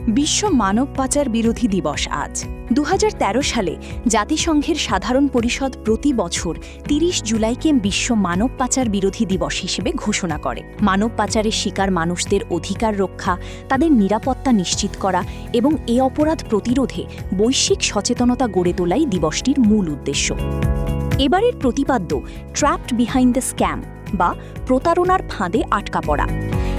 বিশ্ব মানব পাচার বিরোধী দিবস আজ ২০১৩ সালে জাতিসংঘের সাধারণ পরিষদ প্রতি বছর ৩০ জুলাইকে বিশ্ব মানব পাচার বিরোধী দিবস হিসেবে ঘোষণা করে। মানব পাচারের শিকার মানুষদের অধিকার রক্ষা, তাদের নিরাপত্তা নিশ্চিত করা এবং এ অপরাধ প্রতিরোধে বৈশ্বিক সচেতনতা গড়ে তোলাই দিবসটির মূল উদ্দেশ্য। এবারের প্রতিপাদ্য ট্র্যাপড বিহাইন্ড দ্য স্ক্যাম বা প্রতারণার ফাঁদে আটকা পড়া।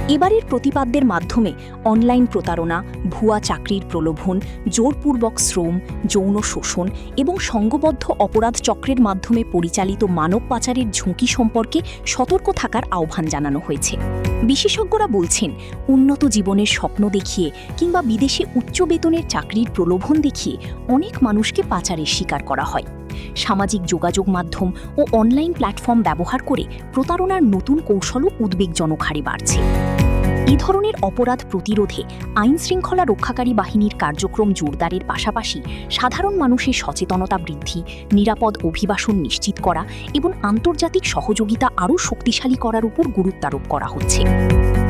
এবারের প্রতিপাদ্যের মাধ্যমে অনলাইন প্রতারণা, ভুয়া চাকরির প্রলোভন, জোরপূর্বক শ্রম, যৌন শোষণ এবং সংঘবদ্ধ অপরাধ চক্রের মাধ্যমে পরিচালিত মানব পাচারের ঝুঁকি সম্পর্কে সতর্ক থাকার আহ্বান জানানো হয়েছে। বিশেষজ্ঞরা বলছেন, উন্নত জীবনের স্বপ্ন দেখিয়ে কিংবা বিদেশে উচ্চ বেতনের চাকরির প্রলোভন দেখিয়ে অনেক মানুষকে পাচারের শিকার করা হয়। সামাজিক যোগাযোগ মাধ্যম ও অনলাইন প্ল্যাটফর্ম ব্যবহার করে প্রতারণার নতুন কৌশলও উদ্বেগজনক হারে বাড়ছে। এ ধরনের অপরাধ প্রতিরোধে আইনশৃঙ্খলা রক্ষাকারী বাহিনীর কার্যক্রম জোরদারের পাশাপাশি সাধারণ মানুষের সচেতনতা বৃদ্ধি, নিরাপদ অভিবাসন নিশ্চিত করা এবং আন্তর্জাতিক সহযোগিতা আরও শক্তিশালী করার উপর গুরুত্বারোপ করা হচ্ছে।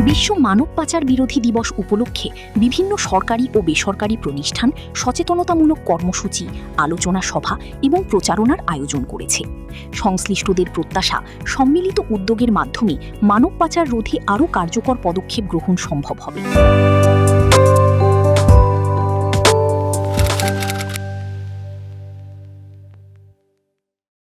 বিশ্ব মানব পাচার বিরোধী দিবস উপলক্ষে বিভিন্ন সরকারি ও বেসরকারি প্রতিষ্ঠান সচেতনতামূলক কর্মসূচি, আলোচনা সভা এবং প্রচারণার আয়োজন করেছে। সংশ্লিষ্টদের প্রত্যাশা, সম্মিলিত উদ্যোগের মাধ্যমে মানব পাচার রোধে আরও কার্যকর পদক্ষেপ গ্রহণ সম্ভব হবে।